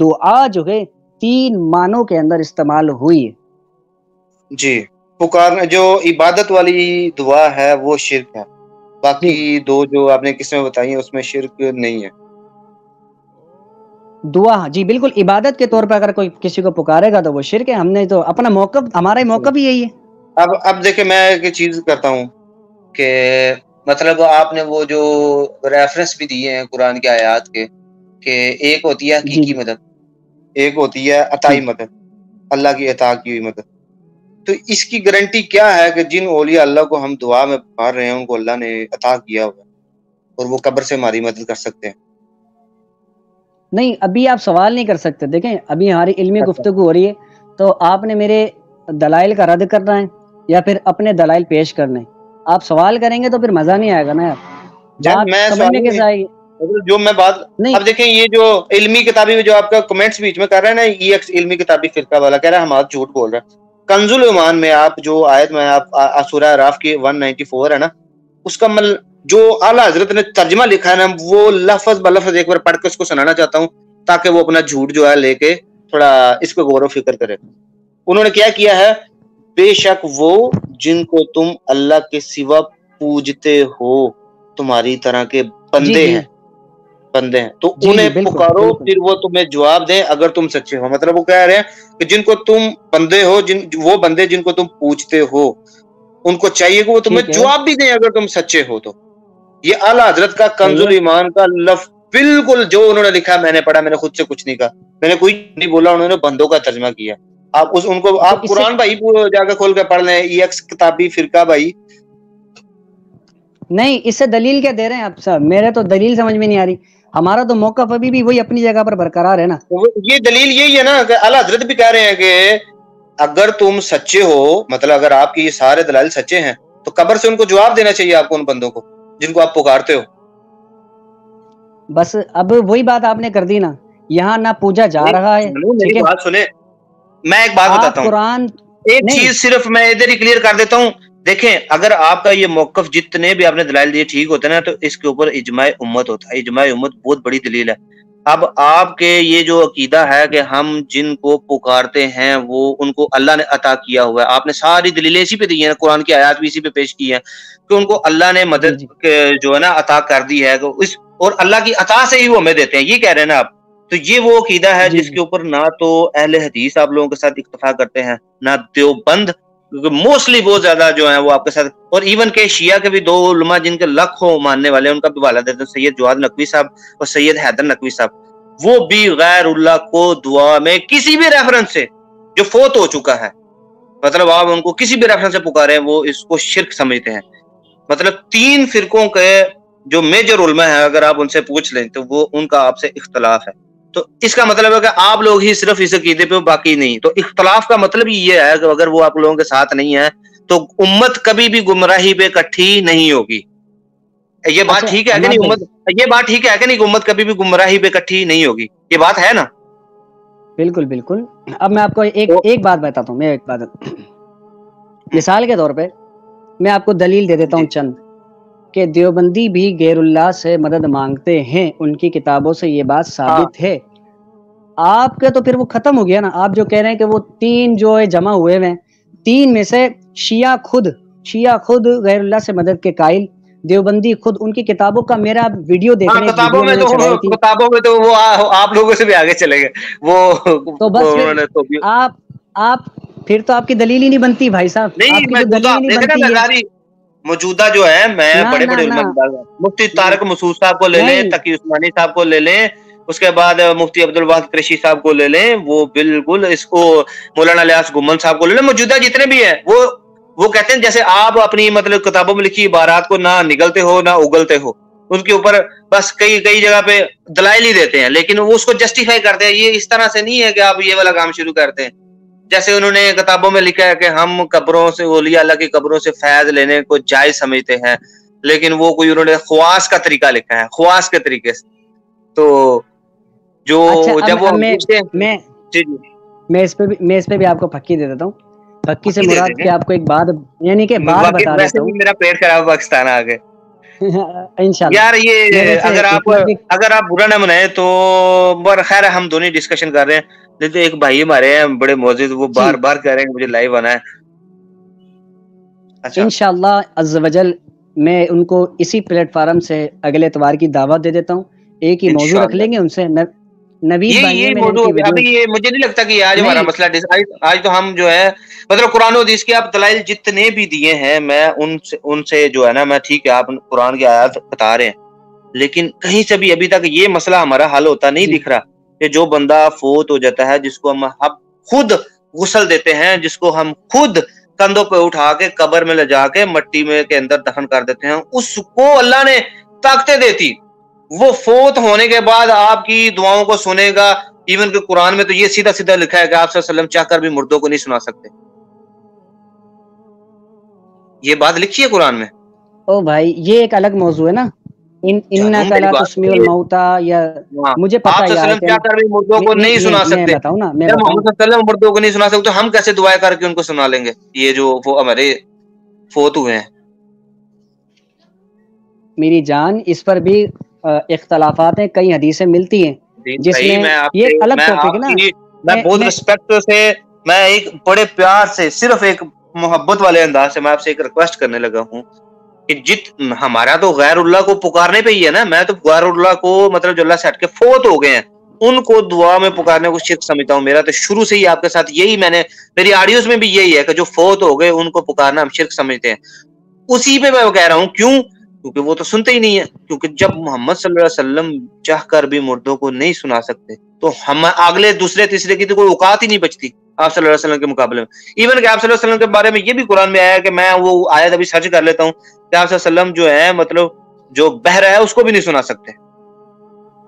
دعا جو ہے 3 معنوں کے اندر استعمال ہوئی ہے. جی پکارنا جو عبادت والی دعا ہے وہ شرک ہے، باقی دو جو آپ نے قسمیں بتائی ہیں اس میں شرک نہیں ہے. دعا جی بالکل عبادت کے طور پہ اگر کوئی کسی کو پکارے گا تو وہ شرک ہے. ہم نے تو اپنا موقف، ہمارا موقف بھی یہی ہے. اب دیکھیں میں ایک چیز کرتا ہوں کہ مطلب آپ نے وہ جو ریفرنس بھی دیے ہیں قرآن کی آیات کے کہ ایک ہوتی ہے حقیقی مدد، ایک ہوتی ہے عطائی مدد، اللہ کی عطا کی ہوئی مدد. تو اس کی گارنٹی کیا ہے کہ جن اولیاء اللہ کو ہم دعا میں پکار رہے ہیں ان کو اللہ نے عطا کیا ہوا اور وہ قبر سے ہماری مدد کر سکتے ہیں؟ نہیں، ابھی آپ سوال نہیں کر سکتے. دیکھیں ابھی ہماری علمی گفتگو ہو رہی ہے تو آپ نے میرے دلائل کا رد کرنا ہے یا پھر اپنے دلائل پیش کرنے. آپ سوال کریں گے تو پھر مزہ نہیں آئے گا نا یار. میں سمجھنے کے ساتھ جو میں بات اب دیکھیں یہ جو علمی کتابی جو آپ کا کمنٹس بیچ میں کر رہے ہیں نا، یہ علمی کتابی فرقہ والا کہہ رہا ہے ہم آج جھوٹ بول رہے ہیں. کنز الایمان میں آپ جو آیت میں آپ سورہ اعراف کی 194 ہے نا، اس کا جو اعلیٰ حضرت نے ترجمہ لکھا ہے نا وہ لفظ بلفظ ایک بار پڑھ کے اس کو سنانا چاہتا ہوں تاکہ وہ اپنا جھوٹ جو ہے لے کے تھوڑا اس پہ غور و فکر کرے. انہوں نے کیا ہے، بے شک وہ جن کو تم اللہ کے سوا پوجتے ہو تمہاری طرح کے بندے ہیں تو انہیں پکارو پھر وہ تمہیں جواب دیں اگر تم سچے ہو. مطلب وہ کہہ رہے ہیں کہ جن کو تم بندے ہو، وہ بندے جن کو تم پوچھتے ہو ان کو چاہیے کہ وہ تمہیں جواب بھی دیں اگر تم سچے ہو. تو یہ اعلیٰ حضرت کا کنز الایمان کا لفظ بالکل جو انہوں نے لکھا میں نے پڑھا، میں نے خود سے کچھ نہیں کہا، میں نے کوئی نہیں بولا، انہوں نے بندوں کا ترجمہ کیا. آپ ان کو آپ قرآن بھائی جا کے کھول کے پڑھ لیں، ای ایکس کتابی فرقہ بھائی. نہیں اس سے دلیل کیا دے رہے ہیں آپ صاحب؟ میرے تو دلیل سمجھ میں نہیں آ رہی. ہمارا تو موقف ابھی بھی وہی اپنی جگہ پر برقرار ہے نا. یہ دلیل یہی ہے نا کہ اعلیٰ حضرت بھی کہہ رہے ہیں کہ اگر تم سچے ہو، مطلب اگر آپ کی یہ سارے دلائل سچے ہیں تو قبر سے ان کو جواب دینا چاہیے آپ کو، ان بندوں کو جن کو آپ پکارتے ہو. بس اب وہی بات آپ نے کر دی نا، یہاں نہ پوجا جا رہا ہے. میری بات سنیں، میں ایک بات بتاتا ہوں، ایک چیز صرف میں ادھر ہی کلیئر کر دیتا ہوں. دیکھیں اگر آپ کا یہ موقف جتنے بھی آپ نے دلائل دیے ٹھیک ہوتے ہیں نا تو اس کے اوپر اجماع امت ہوتا ہے. اجماع امت بہت بڑی دلیل ہے. اب آپ کے یہ جو عقیدہ ہے کہ ہم جن کو پکارتے ہیں وہ ان کو اللہ نے عطا کیا ہوا ہے، آپ نے ساری دلیلیں اسی پہ دی ہیں، قرآن کی آیات بھی اسی پہ پیش کی ہیں کہ ان کو اللہ نے مدد جو ہے نا عطا کر دی ہے اور اللہ کی عطا سے ہی وہ ہمیں دیتے ہیں، یہ کہہ رہے ہیں نا آپ. تو یہ وہ عقیدہ ہے جس کے اوپر نہ تو اہل حدیث آپ لوگوں کے ساتھ اکتفا کرتے ہیں نہ دیوبند، موسٹلی بہت زیادہ جو ہیں وہ آپ کے ساتھ، اور ایون کہ شیعہ کے بھی 2 علماء جن کے لاکھوں ماننے والے ہیں ان کا بھی حوالہ دیتے ہیں، سید جواد نقوی صاحب اور سید حیدر نقوی صاحب. وہ بھی غیر اللہ کو دعا میں کسی بھی ریفرنس سے جو فوت ہو چکا ہے، مطلب آپ ان کو کسی بھی ریفرنس سے پکارے ہیں وہ اس کو شرک سمجھتے ہیں. مطلب 3 فرقوں کے جو میجر علماء ہیں اگر آپ ان سے پوچھ لیں تو وہ ان کا آپ سے اختلاف ہے. تو اس کا مطلب ہے کہ آپ لوگ ہی صرف اس عقیدے پہ باقی نہیں. تو اختلاف کا مطلب یہ ہے کہ اگر وہ آپ لوگوں کے ساتھ نہیں ہے تو امت کبھی بھی گمراہی پہ اکٹھی نہیں ہوگی. یہ بات ٹھیک ہے کہ نہیں امت؟ یہ بات ٹھیک ہے کہ نہیں امت کبھی بھی گمراہی پہ اکٹھی نہیں ہوگی؟ یہ بات ہے نا؟ بالکل بالکل. اب میں آپ کو ایک بات بتاتا ہوں. میں ایک بات مثال کے طور پہ میں آپ کو دلیل دے دیتا ہوں چند کہ دیوبندی بھی غیر اللہ سے مدد مانگتے ہیں، ان کی کتابوں سے یہ بات ثابت ہے. آپ کے تو پھر وہ ختم ہو گیا نا. آپ جو کہہ رہے ہیں کہ وہ 3 جو جمع ہوئے ہیں، 3 میں سے شیعہ خود غیر اللہ سے مدد کے قائل، دیوبندی خود. ان کی کتابوں کا میرا ویڈیو دیکھنے کتابوں میں تو وہ آپ لوگوں سے بھی آگے چلے گئے وہ. تو بس آپ پھر تو آپ کی دلیل ہی نہیں بنتی بھائی صاحب. نہیں میں موجودہ جو ہے میں بڑے بڑے مفتی طارق مسعود صاحب کو لے لیں، تقی عثمانی صاحب کو لے لیں، اس کے بعد مفتی عبدالواحد قریشی صاحب کو لے لیں، وہ بالکل اس کو مولانا الیاس گمن صاحب کو لے لیں، موجودہ جتنے بھی ہیں وہ کہتے ہیں جیسے آپ اپنی مطلب کتابوں میں لکھی عبارات کو نہ نگلتے ہو نہ اگلتے ہو، ان کے اوپر بس کئی جگہ پہ دلائل ہی دیتے ہیں لیکن وہ اس کو جسٹیفائی کرتے ہیں. یہ اس طرح سے نہیں ہے کہ آپ یہ والا کام شروع کرتے ہیں جیسے انہوں نے کتابوں میں لکھا ہے کہ ہم قبروں سے اولیاء اللہ کی قبروں سے فیض لینے کو جائز سمجھتے ہیں، لیکن وہ کوئی انہوں نے خواص کا طریقہ لکھا ہے، خواص کے طریقے سے. تو جو جب وہ میں اس پہ بھی آپ کو پھکی دے دیتا ہوں. پھکی سے مراد کہ آپ کو ایک بات یعنی کہ بات بتا دیتا ہوں. میرا پیٹ خراب پاکستان آ گئے. انشاءاللہ یار یہ اگر آپ برا نہ منائے تو خیر ہے، ہم دونوں ڈسکشن کر رہے ہیں، لیکن ایک بھائی ہمارے ہیں بڑے موجود، وہ بار بار کہہ رہے ہیں کہ مجھے لائیو آنا ہے. انشاءاللہ عز و جل میں ان کو اسی پلیٹ فارم سے اگلے اتوار کی دعوت دے دیتا ہوں، ایک ہی موضوع رکھ لیں گے ان سے. نوید بھائی یہ موضوع ابھی یہ مجھے نہیں لگتا کہ آج ہمارا مسئلہ آج تو ہم جو ہے مطلب قرآن و حدیث کے آپ دلائل جتنے بھی دیے ہیں میں ان سے جو ہے نا، میں ٹھیک ہے آپ قرآن کی آیات بتا رہے ہیں، لیکن کہیں سے بھی ابھی تک یہ مسئلہ ہمارا حل ہوتا نہیں دکھ رہا کہ جو بندہ فوت ہو جاتا ہے، جس کو ہم خود غسل دیتے ہیں، جس کو ہم خود کندھوں پہ اٹھا کے قبر میں لے جا کے مٹی میں کے اندر دفن کر دیتے ہیں، اس کو اللہ نے طاقتیں دیتی، وہ فوت ہونے کے بعد آپ کی دعاؤں کو سنے گا. ایون کہ قرآن میں تو یہ سیدھا سیدھا لکھا ہے کہ آپ صلی اللہ علیہ وسلم چاہ کر بھی مردوں کو نہیں سنا سکتے. یہ بات لکھی ہے قرآن میں. او بھائی یہ ایک الگ موضوع ہے نا، انک لا تسمیع الموتى، یا مجھے پتہ ہے آپ صلی اللہ علیہ وسلم چاہ کر بھی مردوں کو نہیں سنا سکتے. میں بتاؤں نا، محمد صلی اللہ علیہ وسلم مردوں کو نہیں سنا سکتے تو ہم کیسے دعائیں کر کے ان کو سنا لیں گے، یہ جو وہ ہمارے فوت ہوئے ہیں. میری جان اس پر بھی اختلافات ہیں، کئی حدیثیں ملتی ہیں جس میں یہ الگ ٹاپک ہے نا. میں بہت رسپیکٹ سے، میں ایک بڑے پیار سے، صرف ایک محبت والے انداز سے میں آپ سے ایک ریکویسٹ کرنے لگا ہوں کہ ہمارا تو غیر اللہ کو پکارنے پہ ہی ہے نا. میں تو غیر اللہ کو مطلب جو اللہ سے ہٹ کے فوت ہو گئے ہیں ان کو دعا میں پکارنے کو شرک سمجھتا ہوں. میرا تو شروع سے ہی آپ کے ساتھ یہی، میری آڈیوز میں بھی یہی ہے کہ جو فوت ہو گئے ان کو پکارنا ہم شرک سمجھتے ہیں. اسی پہ میں کہہ رہا ہوں کیوں، کیونکہ وہ تو سنتے ہی نہیں ہے. کیونکہ جب محمد صلی اللہ علیہ وسلم چاہ کر بھی مردوں کو نہیں سنا سکتے تو ہم اگلے دوسرے تیسرے کی تو کوئی اوقات ہی نہیں بچتی آپ صلی اللہ علیہ وسلم کے مقابلے میں. ایون کہ آپ صلی اللہ علیہ وسلم کے بارے میں یہ بھی قرآن میں آیا ہے کہ میں وہ آیت ابھی سرچ کر لیتا ہوں کہ آپ صلی اللہ علیہ وسلم جو ہے مطلب جو بہرا ہے اس کو بھی نہیں سنا سکتے،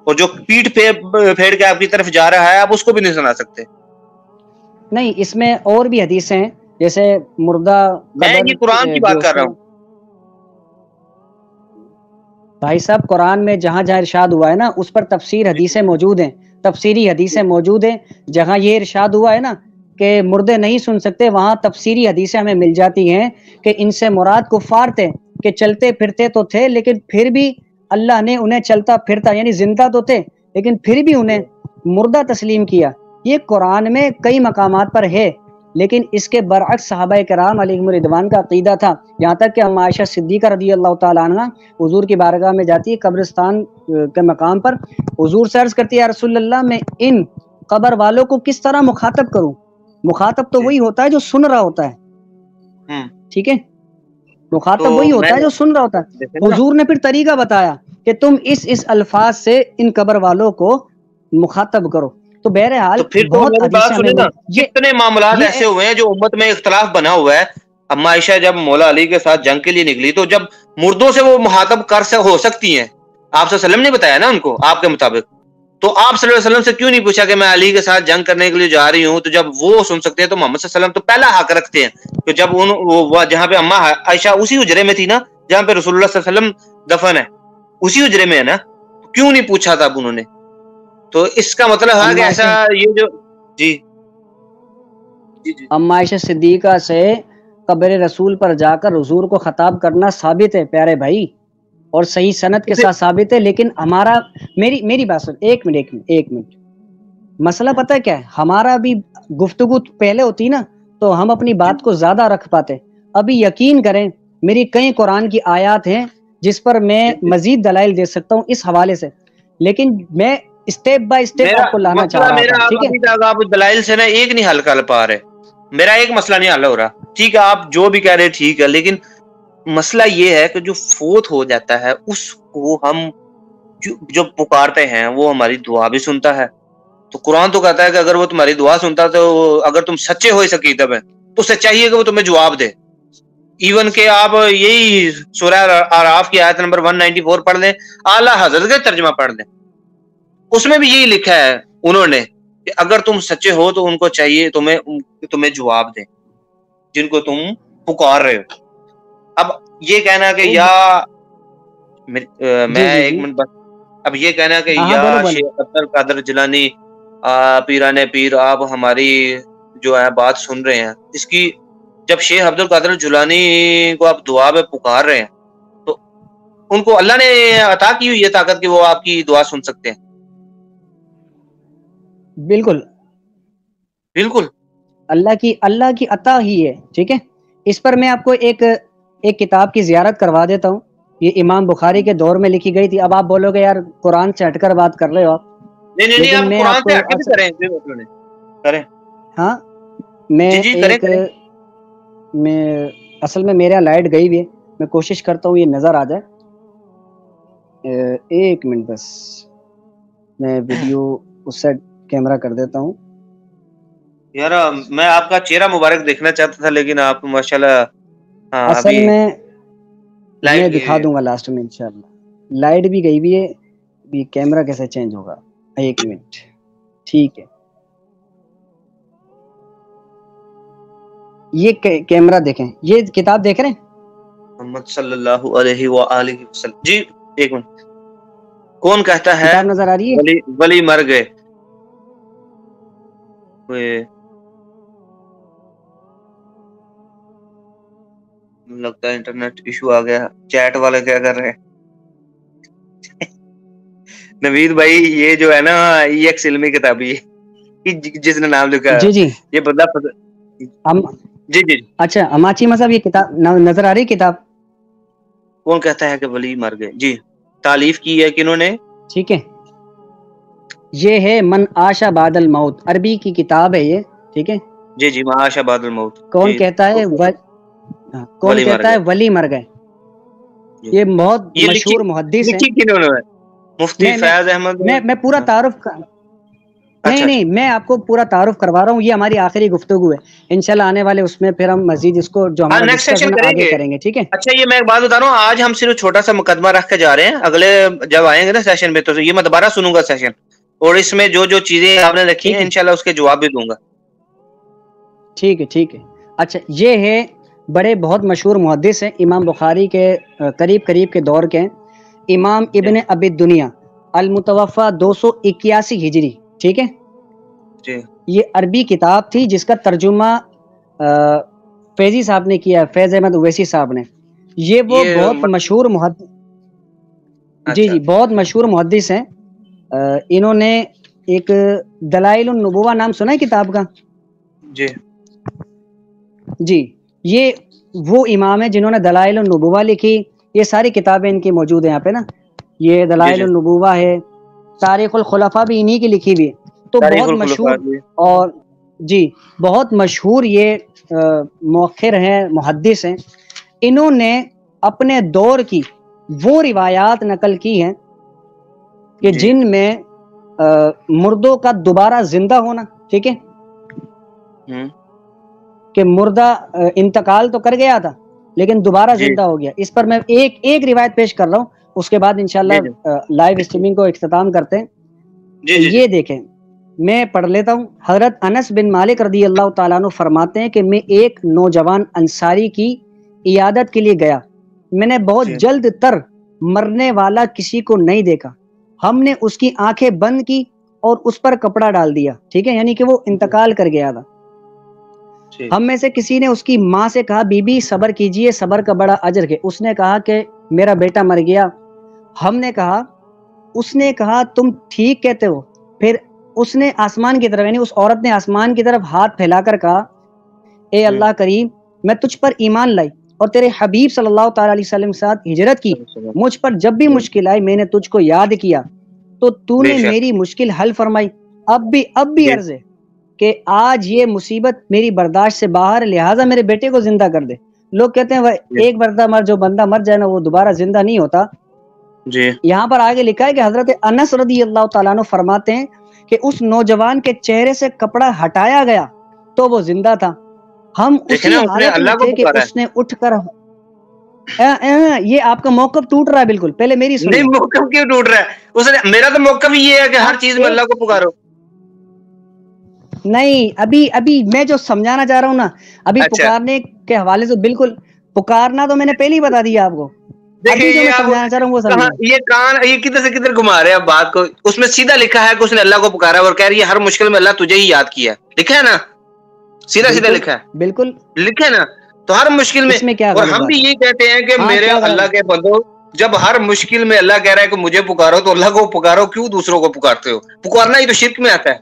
اور جو پیٹ پھیڑ کے آپ کی طرف جا رہا ہے آپ اس کو بھی نہیں سنا سکتے. نہیں، اس میں اور بھی حدیث ہیں، جیسے مردہ میں یہ قرآن کی بات کر رہا ہوں بھائی صاحب. قرآن میں جہاں جہاں ارشاد ہوا ہے نا اس پر تفسیر حدیثیں موجود ہیں، تفسیری حدیثیں موجود ہیں. جہاں یہ ارشاد ہوا ہے نا کہ مردے نہیں سن سکتے، وہاں تفسیری حدیثیں ہمیں مل جاتی ہیں کہ ان سے مراد کفار تھے کہ چلتے پھرتے تو تھے لیکن پھر بھی اللہ نے انہیں چلتا پھرتا، یعنی زندہ تو تھے لیکن پھر بھی انہیں مردہ تسلیم کیا. یہ قرآن میں کئی مقامات پر ہے، لیکن اس کے برعکس صحابہ کرام علیہم رضوان کا عقیدہ تھا. یہاں تک کہ ہم عائشہ صدیقہ رضی اللہ تعالیٰ عنہ حضور کی بارگاہ میں جاتی ہے قبرستان کے مقام پر، حضور سے عرض کرتی ہے یا رسول اللہ میں ان قبر والوں کو کس طرح مخاطب کروں. مخاطب تو وہی ہوتا ہے جو سن رہا ہوتا ہے، ٹھیک ہے، مخاطب وہی ہوتا ہے جو سن رہا ہوتا ہے. حضور نے پھر طریقہ بتایا کہ تم اس الفاظ سے ان قبر والوں کو مخاطب کرو. تو بہرحال کتنے معاملات ایسے ہوئے ہیں جو امت میں اختلاف بنا ہوا ہے. اما عائشہ جب مولا علی کے ساتھ جنگ کے لیے نکلی تو جب مردوں سے وہ مخاطب ہو سکتی ہیں، آپ صلی اللہ علیہ وسلم نے بتایا نا ان کو آپ کے مطابق، تو آپ صلی اللہ علیہ وسلم سے کیوں نہیں پوچھا کہ میں علی کے ساتھ جنگ کرنے کے لیے جا رہی ہوں؟ تو جب وہ سن سکتے ہیں تو محمد صلی اللہ علیہ وسلم تو پہلا حق رکھتے ہیں کہ جب جہاں پہ اما عائشہ اسی حجرے میں تھی نا جہاں پہ رسول اللہ صلی اللہ علیہ وسلم دفن ہے، اسی حجرے میں ہے نا، کیوں نہیں پوچھا تھا اب انہوں نے؟ تو اس کا مطلب ہے کہ ایسا یہ جو اما عائشہ صدیقہ سے قبر رسول پر جا کر حضور کو خطاب کرنا ثابت ہے پیارے بھائی، اور صحیح سند کے ساتھ ثابت ہے. لیکن ہمارا میری بات سن، ایک منٹ مسئلہ پتہ ہے کیا ہے؟ ہمارا بھی گفتگو پہلے ہوتی نا تو ہم اپنی بات کو زیادہ رکھ پاتے. ابھی یقین کریں میری کئی قرآن کی آیات ہیں جس پر میں مزید دلائل دے سکتا ہوں اس حوالے سے، لیکن میں اسٹیپ بائی اسٹیپ آپ کو لانا چاہ رہا ہوں. ٹھیک ہے، آپ دلائل سے نا ایک نہیں حل کر پا رہے، میرا ایک مسئلہ نہیں حل ہو رہا. ٹھیک ہے آپ جو بھی کہہ رہے ٹھیک ہے، لیکن مسئلہ یہ ہے کہ جو فوت ہو جاتا ہے اس کو ہم جو پکارتے ہیں وہ ہماری دعا بھی سنتا ہے. تو قرآن تو کہتا ہے کہ اگر وہ تمہاری دعا سنتا تو اگر تم سچے ہو اس عقیدے میں تو اسے چاہیے کہ وہ تمہیں جواب دے. ایون کہ آپ یہی سورہ اعراف کی آیت نمبر 194 پڑھ لیں، اعلیٰ حضرت کا ترجمہ پڑھ لیں، اس میں بھی یہی لکھا ہے انہوں نے کہ اگر تم سچے ہو تو ان کو چاہیے تمہیں جواب دیں جن کو تم پکار رہے ہو. اب یہ کہنا کہ یا میں ایک منٹ بس، اب یہ کہنا کہ یا شیخ عبد القادر جیلانی پیران پیر آپ ہماری جو ہے بات سن رہے ہیں، اس کی جب شیخ عبد القادر جیلانی کو آپ دعا میں پکار رہے ہیں تو ان کو اللہ نے عطا کی ہوئی یہ طاقت کہ وہ آپ کی دعا سن سکتے ہیں. بالکل بالکل اللہ کی عطا ہی ہے. ٹھیک ہے, اس پر میں آپ کو ایک کتاب کی زیارت کروا دیتا ہوں. یہ امام بخاری کے دور میں لکھی گئی تھی. اب آپ بولو گے یار قرآن سے ہٹ کر بات کر رہے ہو آپ. نہیں آپ قرآن سے ہٹ کے بھی کریں. ہاں میں اصل میں میرا لائٹ گئی بھی ہے, میں کوشش کرتا ہوں یہ نظر آ جائے. ایک منٹ بس, میں ویڈیو اس سے کیمرہ کر دیتا ہوں. یار میں آپ کا چہرہ مبارک دیکھنا چاہتا تھا, لیکن آپ ماشاءاللہ اصل میں دکھا دوں گا لاسٹ میں انشاءاللہ. لائٹ بھی گئی بھی ہے, بھی کیمرہ کیسے چینج ہوگا. ایک منٹ. ٹھیک ہے, یہ کیمرہ دیکھیں, یہ کتاب دیکھ رہے ہیں محمد صلی اللہ علیہ وآلہ وسلم. جی ایک منٹ. کون کہتا ہے کتاب نظر آ رہی ہے؟ ولی مر گئے. لگتا ہے انٹرنیٹ ایشو آ گیا. چیٹ والے کیا کر رہے ہیں؟ نوید بھائی یہ جو ہے نا یہ ایک علمی کتابی جس نے نام لکھا جی یہ بندہ جی اچھا اماچی مذہب یہ کتاب نظر آ رہی کتاب. کون کہتا ہے کہ ولی مر گئے. جی تالیف کی ہے کنہوں نے؟ ٹھیک ہے, یہ ہے من عاشا بعد الموت, عربی کی کتاب ہے یہ. ٹھیک ہے جی من عاشا بعد الموت. کون کہتا ہے ولی مر گئے. یہ بہت مشہور محدث ہے. مفتی فیاض احمد. میں پورا تعارف نہیں میں آپ کو پورا تعارف کروا رہا ہوں. یہ ہماری آخری گفتگو ہے انشاءاللہ. آنے والے اس میں پھر ہم مزید اس کو جو ہمارا ڈسکشن آگے کریں گے. ٹھیک ہے. اچھا یہ میں ایک بات بتا رہا ہوں, آج ہم صرف چھوٹا سا مقدمہ رکھ کے جا رہے ہیں. اگلے جب آئیں گے نا سیشن میں تو یہ میں دوبارہ سنوں گا سیشن, اور اس میں جو چیزیں آپ نے رکھی ہیں انشاءاللہ اس کے جواب بھی دوں گا. ٹھیک ہے. اچھا یہ ہے بڑے بہت مشہور محدث ہیں, امام بخاری کے قریب کے دور کے ہیں. امام ابن ابی دنیا المتوفا 281 ہجری. ٹھیک ہے, یہ عربی کتاب تھی جس کا ترجمہ فیضی صاحب نے کیا, فیض احمد اویسی صاحب نے. یہ بہت مشہور محدث جی بہت مشہور محدث ہیں. انہوں نے ایک دلائل النبوہ نام سنا ہے کتاب کا؟ جی یہ وہ امام ہے جنہوں نے دلائل النبوہ لکھی. یہ ساری کتابیں ان کی موجود ہیں یہاں پہ نا. یہ دلائل النبوہ ہے, تاریخ الخلفاء بھی انہی کی لکھی ہوئی ہے. تو بہت مشہور اور جی بہت مشہور یہ مؤخر ہیں, محدث ہیں. انہوں نے اپنے دور کی وہ روایات نقل کی ہیں کہ جن میں مردوں کا دوبارہ زندہ ہونا. ٹھیک ہے, کہ مردہ انتقال تو کر گیا تھا لیکن دوبارہ زندہ ہو گیا. اس پر میں ایک روایت پیش کر رہا ہوں, اس کے بعد انشاءاللہ لائیو اسٹریمنگ کو اختتام کرتے ہیں. یہ دیکھیں میں پڑھ لیتا ہوں. حضرت انس بن مالک رضی اللہ تعالیٰ عنہ فرماتے ہیں کہ میں ایک نوجوان انصاری کی عیادت کے لیے گیا. میں نے بہت جلد تر مرنے والا کسی کو نہیں دیکھا. ہم نے اس کی آنکھیں بند کی اور اس پر کپڑا ڈال دیا. ٹھیک ہے, یعنی کہ وہ انتقال کر گیا تھا. ہم میں سے کسی نے اس کی ماں سے کہا بی بی صبر کیجئے, صبر کا بڑا اجر ہے. اس نے کہا کہ میرا بیٹا مر گیا. اس نے کہا تم ٹھیک کہتے ہو. پھر اس نے آسمان کی طرف, یعنی اس عورت نے آسمان کی طرف ہاتھ پھیلا کر کہا اے اللہ کریم, میں تجھ پر ایمان لائی اور تیرے حبیب صلی اللہ تعالی علیہ وسلم کے ساتھ ہجرت کی. مجھ پر جب بھی مشکل آئی میں نے تجھ کو یاد کیا تو تو نے میری مشکل حل فرمائی. اب بھی عرض ہے کہ آج یہ مصیبت میری برداشت سے باہر, لہٰذا میرے بیٹے کو زندہ کر دے. لوگ کہتے ہیں ایک جو بندہ مر جائے نا وہ دوبارہ زندہ نہیں ہوتا. یہاں پر آگے لکھا ہے کہ حضرت انس رضی اللہ تعالیٰ عنہ فرماتے ہیں کہ اس نوجوان کے چہرے سے کپڑا ہٹایا گیا تو وہ زندہ تھا. ہم اسی حالت میں تھے کہ اس نے اٹھ کر یہ آپ کا موقف ٹوٹ رہا ہے بالکل. پہلے میری سنیے. نہیں موقف کیوں ٹوٹ رہا ہے؟ میرا تو موقف یہ ہے کہ ہر چیز میں اللہ کو پکارو. نہیں ابھی میں جو سمجھانا چاہ رہا ہوں نا, ابھی پکارنے کے حوالے سے بالکل پکارنا تو میں نے پہلے ہی بتا دیا آپ کو. ابھی جو میں سمجھانا چاہ رہا ہوں وہ سمجھیں. یہ کدھر سے کدھر گھما رہے ہیں بات کو. اس میں سیدھا لکھا ہے کہ اس نے اللہ کو پکارا اور کہہ رہی ہے ہر مشکل میں اللہ تجھے ہی یاد کیا. لکھا ہے نا, سیدھا لکھا ہے. بالکل لکھا ہے نا. تو ہر مشکل میں اور ہم بھی یہی کہتے ہیں کہ میرے اللہ کے بندو جب ہر مشکل میں اللہ کہہ رہا ہے کہ مجھے پکارو تو اللہ کو پکارو، کیوں دوسروں کو پکارتے ہو؟ پکارنا ہی تو شرک میں آتا ہے.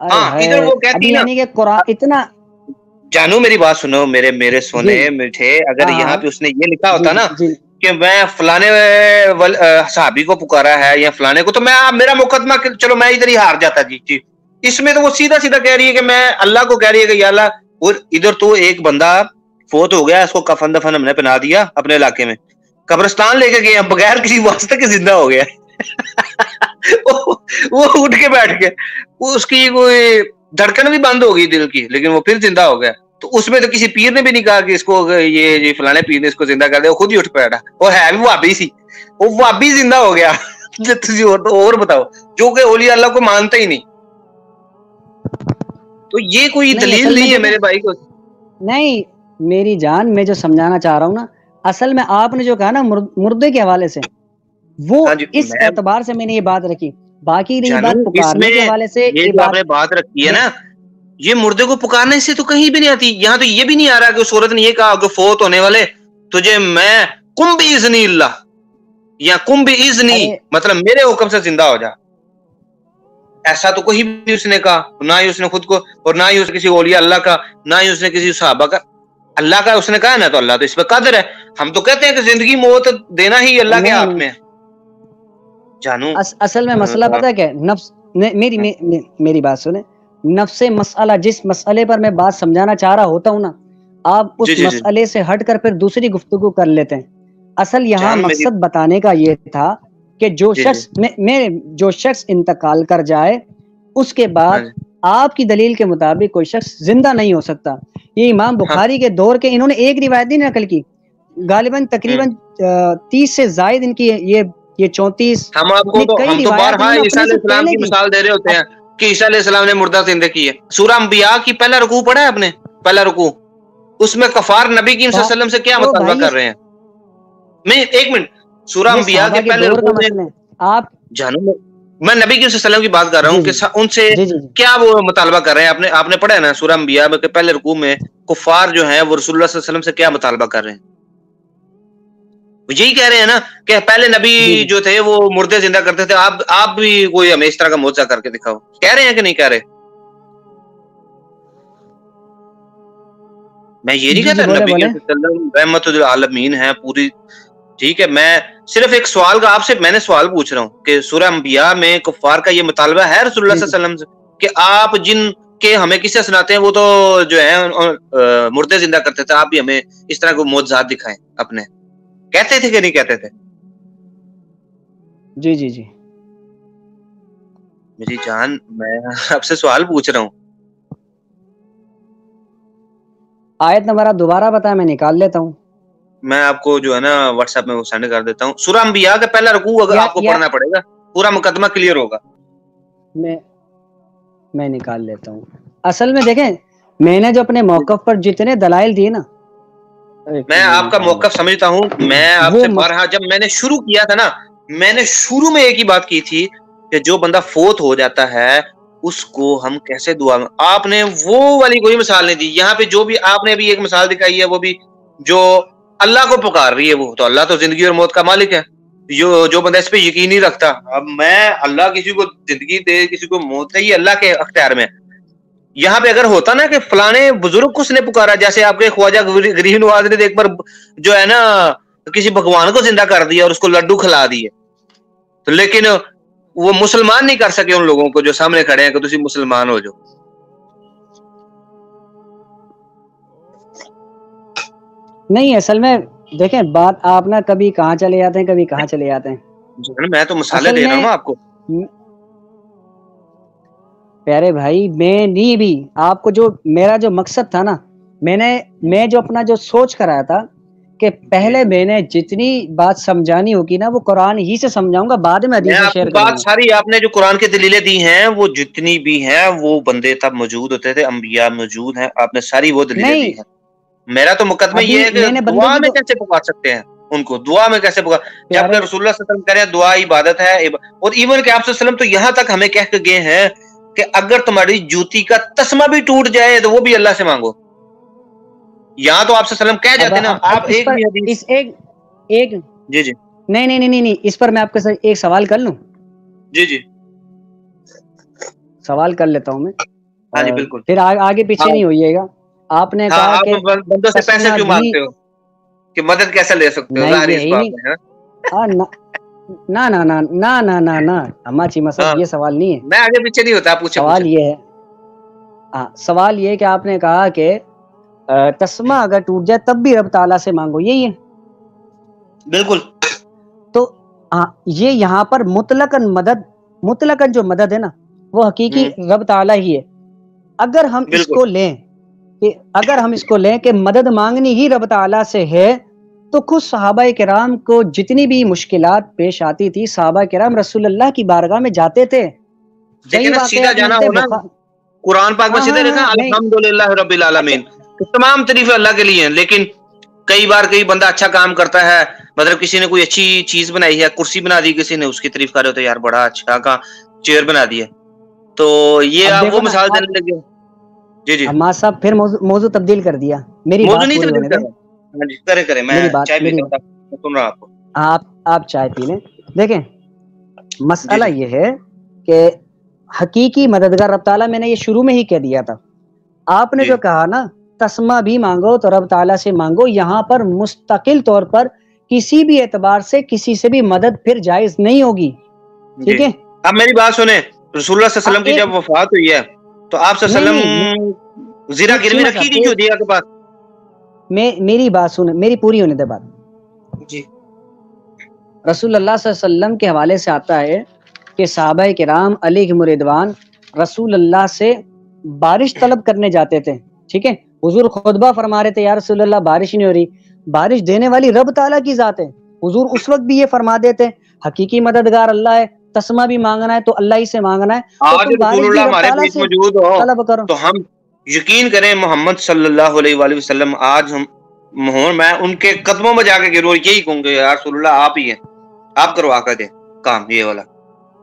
ہاں ادھر وہ کہتی نا کہ قرآن اتنا. جانو میری بات سنو، میرے سونے میٹھے، اگر یہاں پہ اس نے یہ لکھا ہوتا نا کہ میں فلانے صحابی کو پکارا ہے یا فلانے کو، تو میں میرا مقدمہ چلو میں ادھر ہی ہار جاتا. جی اس میں تو وہ سیدھا سیدھا کہہ رہی ہے کہ میں اللہ کو کہہ رہی ہے کہ یا اللہ. اور ادھر تو ایک بندہ فوت ہو گیا، اس کو کفن دفن ہم نے پہنا دیا اپنے علاقے میں، قبرستان لے کے گئے بغیر کسی واسطے کے زندہ ہو گیا. وہ اٹھ کے بیٹھ کے اس کی کوئی دھڑکن بھی بند ہو گئی دل کی، لیکن وہ پھر زندہ ہو گیا. تو اس میں تو کسی پیر نے بھی نہیں کہا کہ اس کو یہ فلانے پیر نے اس کو زندہ کر دیا، وہ خود ہی اٹھ بیٹھا. وہ ہے بھی وہابی سی، وہ وہابی زندہ ہو گیا. اور بتاؤ، جو کہ اولیاء اللہ کو مانتا ہی نہیں. تو یہ کوئی دلیل نہیں ہے میرے بھائی کو. نہیں میری جان، میں جو سمجھانا چاہ رہا ہوں نا، اصل میں آپ نے جو کہا نا مردے کے حوالے سے، وہ اس اعتبار سے میں نے یہ بات رکھی. باقی رہی بات پکارنے کے حوالے سے، یہ جو آپ نے بات رکھی ہے نا، یہ مردے کو پکارنے سے تو کہیں بھی نہیں آتی. یہاں تو یہ بھی نہیں آ رہا کہ اس عورت نے یہ کہا کہ فوت ہونے والے تجھے میں کم باذنی اللہ یا کم باذنی مطلب میرے حکم سے زندہ ہو جا. ایسا تو کوئی بھی اس نے کہا، نہ ہی اس نے خود کو، اور نہ ہی اس نے کسی اولیاء اللہ کا، نہ ہی اس نے کسی صحابہ کا. اللہ کا اس نے کہا نا، تو اللہ تو اس پہ قادر ہے. ہم تو کہتے ہیں کہ زندگی موت دینا ہی اللہ کے ہاتھ میں ہے. جانو اصل میں مسئلہ پتہ کیا ہے؟ نفس. میری بات سنیں، نفس مسئلہ، جس مسئلے پر میں بات سمجھانا چاہ رہا ہوتا ہوں نا، آپ اس مسئلے سے ہٹ کر پھر دوسری گفتگو کر لیتے ہیں. اصل یہاں مقصد بتانے کا یہ تھا کہ جو شخص انتقال کر جائے، اس کے بعد آپ کی دلیل کے مطابق کوئی شخص زندہ نہیں ہو سکتا. یہ امام بخاری کے دور کے انہوں نے ایک روایت نہیں نقل کی، غالباً تقریباً 30 سے زائد ان کی یہ 34. ہم آپ کو ہم تو بارہا عیسیٰ علیہ السلام کی مثال دے رہے ہوتے ہیں کہ عیسیٰ علیہ السلام نے مردہ زندہ کی ہے. سورہ انبیاء کی پہلا رکوع پڑھا ہے آپ نے؟ پہلا رکوع، اس میں کفار نبی کریم صلی اللہ علیہ وسلم سے کیا مطالبہ کر رہے ہیں؟ میں ایک منٹ، سورہ انبیاء کے پہلے رکوع میں آپ جانو، میں نبی کریم صلی اللہ علیہ وسلم کی بات کر رہا ہوں کہ ان سے کیا وہ مطالبہ کر رہے ہیں. آپ نے پڑھا ہے نا سورہ انبیاء کے پہلے رکوع میں کفار جو ہیں وہ رسول اللہ صلی اللہ علیہ وسلم سے کیا مطالبہ کر رہے ہیں؟ یہی کہہ رہے ہیں نا کہ پہلے نبی جو تھے وہ مردے زندہ کرتے تھے، آپ بھی کوئی ہمیں اس طرح کا معجزہ کر کے دکھاؤ. کہہ رہے ہیں کہ نہیں کہہ رہے؟ میں یہ نہیں کہتا نبی صلی اللہ علیہ وسلم رحمت للعالمین ہیں پوری، ٹھیک ہے. میں صرف ایک سوال کا آپ سے میں نے سوال پوچھ رہا ہوں کہ سورہ انبیاء میں کفار کا یہ مطالبہ ہے رسول اللہ صلی اللہ علیہ وسلم سے کہ آپ جن کے ہمیں قصے سناتے ہیں وہ تو جو ہے مردے زندہ کرتے تھے، آپ بھی ہمیں اس طرح کو معجزات دکھائیں اپنے. کہتے تھے کہ نہیں کہتے تھے؟ جی جی جی میری جان، میں آپ سے سوال پوچھ رہا ہوں. آیت نمبر دوبارہ بتائیں، میں نکال لیتا ہوں. میں آپ کو جو ہے نا واٹس ایپ میں وہ سینڈ کر دیتا ہوں. سورہ انبیاء کا پہلا رکوع اگر آپ کو پڑھنا پڑے گا، پورا مقدمہ کلیئر ہوگا. میں نکال لیتا ہوں. اصل میں دیکھیں، میں نے جو اپنے موقف پر جتنے دلائل دیے نا، میں آپ کا موقف سمجھتا ہوں. میں آپ سے بارہا جب میں نے شروع کیا تھا نا، میں نے شروع میں ایک ہی بات کی تھی کہ جو بندہ فوت ہو جاتا ہے اس کو ہم کیسے دعا میں. آپ نے وہ والی کوئی مثال نہیں دی. یہاں پہ جو بھی آپ نے ابھی ایک مثال دکھائی ہے، وہ بھی جو اللہ کو پکار رہی ہے، وہ تو اللہ تو زندگی اور موت کا مالک ہے. جو بندہ اس پہ یقین نہیں رکھتا، اب میں اللہ کسی کو زندگی دے کسی کو موت دے، یہ اللہ کے اختیار میں. یہاں پہ اگر ہوتا نا کہ فلانے بزرگ کو اس نے پکارا، جیسے آپ کے خواجہ غریب نواز نے ایک بار جو ہے نا کسی بھگوان کو زندہ کر دیا اور اس کو لڈو کھلا دیے، تو لیکن وہ مسلمان نہیں کر سکے ان لوگوں کو جو سامنے کھڑے ہیں کہ تسی مسلمان ہو. جو نہیں، اصل میں دیکھیں بات آپ نا کبھی کہاں چلے جاتے ہیں، کبھی کہاں چلے جاتے ہیں. میں تو مثالیں دے رہا ہوں آپ کو. پیارے بھائی، میں نہیں بھی آپ کو جو میرا جو مقصد تھا نا، میں جو اپنا جو سوچ کر آیا تھا کہ پہلے میں نے جتنی بات سمجھانی ہوگی نا وہ قرآن ہی سے سمجھاؤں گا، بعد میں حدیث شیئر کروں گا. بات ساری آپ نے جو قرآن کی دلیلیں دی ہیں وہ جتنی بھی ہیں وہ بندے تب موجود ہوتے تھے، انبیاء موجود ہیں، آپ نے ساری وہ دلیلیں دی ہیں. میرا تو مقدمہ یہ ہے کہ دعا میں کیسے پکار سکتے ہیں ان کو، دعا میں کیسے پکار، جب کہ رسول اللہ صلی اللہ علیہ وسلم کہہ رہے ہیں دعا عبادت ہے. اور ایون کہ آپ صلی اللہ علیہ وسلم تو یہاں تک ہمیں کہہ کے گئے ہیں کہ اگر تمہاری جوتی کا تسمہ بھی ٹوٹ جائے تو وہ بھی اللہ سے مانگو. یہاں تو آپ وسلم کہہ جاتے نا. آپ ایک بھی حدیث ایک جی جی نہیں اس پر میں آپ کے ساتھ ایک سوال کر لوں. جی جی سوال کر لیتا ہوں میں. ہاں جی بالکل. پھر آگے پیچھے نہیں ہوئیے گا. آپ نے کہا کہ بندوں سے پیسے کیوں مانگتے ہو کہ مدد کیسے لے سکتے ہو؟ ظاہر اس بات ہے. نہ اما چیما صاحب یہ سوال نہیں ہے. میں آگے پیچھے نہیں ہوتا. پوچھے سوال یہ ہے سوال یہ کہ آپ نے کہا کہ تسمہ اگر ٹوٹ جائے تب بھی رب تعالیٰ سے مانگو, یہی ہے بالکل. تو یہ یہاں پر مطلقاً جو مدد ہے نا وہ حقیقی رب تعالیٰ ہی ہے. اگر ہم اس کو لیں کہ مدد مانگنی ہی رب تعالیٰ سے ہے تو خود صحابہ کرام کو جتنی بھی مشکلات پیش آتی تھی صحابہ کرام رسول اللہ کی بارگاہ میں جاتے تھے. سیدھا جانا ہونا قرآن پاک میں سیدھا لکھا الحمدللہ رب العالمین. تمام تعریفیں اللہ کے لیے ہیں. لیکن کئی بار بندہ اچھا کام کرتا ہے, مطلب کسی نے کوئی اچھی چیز بنائی ہے, کرسی بنا دی کسی نے, اس کی تعریف کر رہے ہوتے یار بڑا اچھا کا چیئر بنا دیا. تو یہ آپ وہ مثال دینے لگے. جی جی عماد صاحب پھر موضوع تبدیل کر دیا. میری بات پوری ہونے دیں. کریں میں چائے پیتا ہوں, سن رہا ہوں آپ کو. آپ چائے پی لیں. دیکھیں مسئلہ یہ ہے کہ حقیقی مددگار رب تعالیٰ, میں نے یہ شروع میں ہی کہہ دیا تھا. آپ نے جو کہا نا تسمہ بھی مانگو تو رب تعالیٰ سے مانگو, یہاں پر مستقل طور پر کسی بھی اعتبار سے کسی سے بھی مدد پھر جائز نہیں ہوگی. ٹھیک ہے. اب میری بات سنیں, رسول اللہ صلی اللہ علیہ وسلم کی جب وفات ہوئی ہے تو آپ صلی اللہ علیہ وسلم زیرہ گروی رکھی تھی جو دیا کے پاس. میری بات سنیں, میری پوری ہونے دے بات. جی رسول اللہ صلی اللہ علیہ وسلم کے حوالے سے آتا ہے کہ صحابہ کرام علیہم رضوان رسول اللہ سے بارش طلب کرنے جاتے تھے. ٹھیک ہے. حضور خطبہ فرما رہے تھے یا رسول اللہ بارش نہیں ہو رہی, بارش دینے والی رب تعالیٰ کی ذات ہے. حضور اس وقت بھی یہ فرما دیتے حقیقی مددگار اللہ ہے, تسمہ بھی مانگنا ہے تو اللہ ہی سے مانگنا ہے. آج رسول اللہ ہمارے بیچ موجود ہو تو ہم یقین کریں محمد صلی اللہ علیہ وآلہ وسلم آج میں ان کے قدموں میں جا کے گرو یہی کہوں گے یا رسول اللہ آپ ہی ہیں, آپ کروا کر دیں کام یہ والا.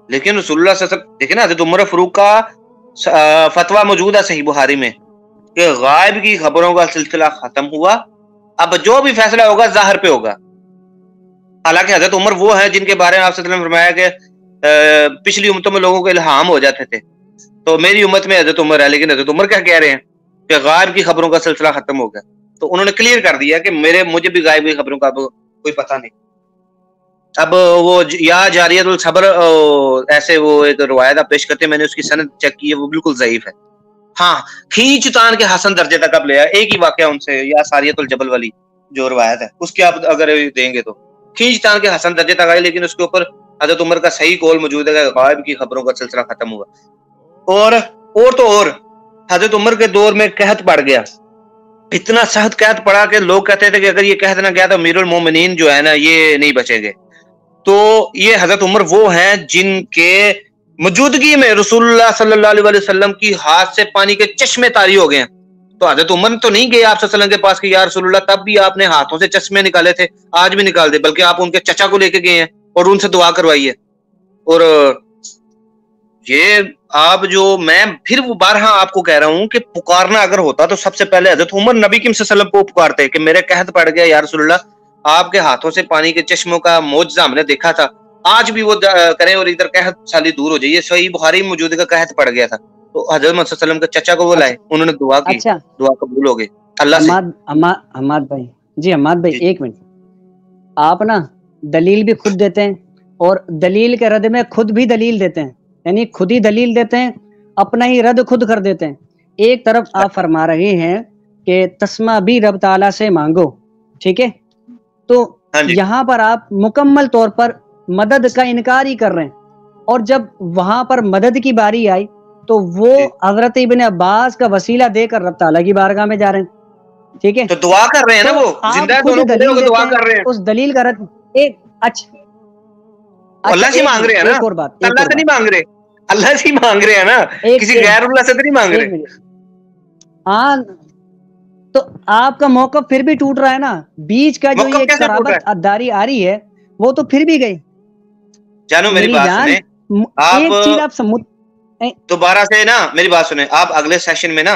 لیکن رسول اللہ صلی اللہ علیہ وسلم دیکھیں نا حضرت عمر فاروق کا فتویٰ موجود ہے صحیح بخاری میں کہ غائب کی خبروں کا سلسلہ ختم ہوا, اب جو بھی فیصلہ ہوگا ظاہر پہ ہوگا. حالانکہ حضرت عمر وہ ہیں جن کے بارے میں آپ صلی اللہ علیہ وسلم نے فرمایا کہ پچھلی امتوں میں لوگوں کو الہام ہو جاتے تھے, تو میری امت میں حضرت عمر ہے. لیکن حضرت عمر کیا کہہ رہے ہیں کہ غائب کی خبروں کا سلسلہ ختم ہو گیا. تو انہوں نے کلیئر کر دیا کہ مجھے بھی غائب کی خبروں کا کوئی پتہ نہیں. اب وہ یا جاریت الصبر ایسے وہ ایک روایت آپ پیش کرتے ہیں, میں نے اس کی سند چیک کی ہے, وہ بالکل ضعیف ہے. ہاں کھینچ تان کے حسن درجے تک اب لیا ایک ہی واقعہ ان سے, یا ساریت الجبل والی جو روایت ہے اس کے آپ اگر دیں گے تو کھینچ تان کے حسن درجے تک آئے. لیکن اس کے اوپر حضرت عمر کا صحیح قول موجود ہے کہ غائب کی خبروں کا سلسلہ ختم ہوا. اور حضرت عمر کے دور میں قحط پڑ گیا, اتنا سخت قحط پڑا کہ لوگ کہتے تھے کہ اگر یہ قحط نہ گیا تو امیر المومنین جو ہے نا یہ نہیں بچیں گے. تو یہ حضرت عمر وہ ہیں جن کے موجودگی میں رسول اللہ صلی اللہ علیہ وسلم کی ہاتھ سے پانی کے چشمے طاری ہو گئے ہیں. تو حضرت عمر تو نہیں گئے آپ صلی اللہ علیہ وسلم کے پاس کہ یا رسول اللہ, تب بھی آپ نے ہاتھوں سے چشمے نکالے تھے, آج بھی نکال دے, بلکہ آپ ان کے چچا کو لے کے گئے ہیں اور ان سے دعا کروائی ہے. اور یہ آپ جو میں پھر وہ بارہا آپ کو کہہ رہا ہوں کہ پکارنا اگر ہوتا تو سب سے پہلے حضرت عمر نبی کریم صلی اللہ علیہ وسلم کو پکارتے کہ میرے قحط پڑ گیا یا رسول اللہ, آپ کے ہاتھوں سے پانی کے چشموں کا معجزہ ہم نے دیکھا تھا, آج بھی وہ کریں اور ادھر قحط سالی دور ہو جائے. صحیح بخاری میں موجود کا قحط پڑ گیا تھا تو حضرت محمد صلی اللہ علیہ وسلم کے چچا کو وہ لائے, انہوں نے دعا کی, دعا قبول ہو گئی اللہ سے. حماد بھائی جی, حماد بھائی ایک منٹ, آپ نا دلیل بھی خود دیتے ہیں اور دلیل کے رد میں خود بھی دلیل دیتے ہیں, یعنی خود ہی دلیل دیتے ہیں اپنا ہی رد خود کر دیتے ہیں. ایک طرف آپ فرما رہے ہیں کہ تسمہ بھی رب تعالیٰ سے مانگو, ٹھیک ہے, تو یہاں پر آپ مکمل طور پر مدد کا انکار ہی کر رہے ہیں, اور جب وہاں پر مدد کی باری آئی تو وہ حضرت ابن عباس کا وسیلہ دے کر رب تعالیٰ کی بارگاہ میں جا رہے ہیں. ٹھیک ہے, تو دعا کر رہے ہیں نا, وہ زندہ دونوں دعا کر رہے ہیں, اس دلیل کا رد ایک اچھا اللہ سے مانگ رہے ہیں نا, اللہ سے نہیں مانگ رہے, اللہ سے مانگ رہے ہیں نا, کسی غیر اللہ سے تو نہیں مانگ رہے. ہاں تو آپ کا موقف پھر بھی ٹوٹ رہا ہے نا, بیچ کا جو یہ قرابت عداری آ رہی ہے وہ تو پھر بھی گئی. جانو میری بات سنیں, آپ دوبارہ سے نا میری بات سنیں, آپ اگلے سیشن میں نا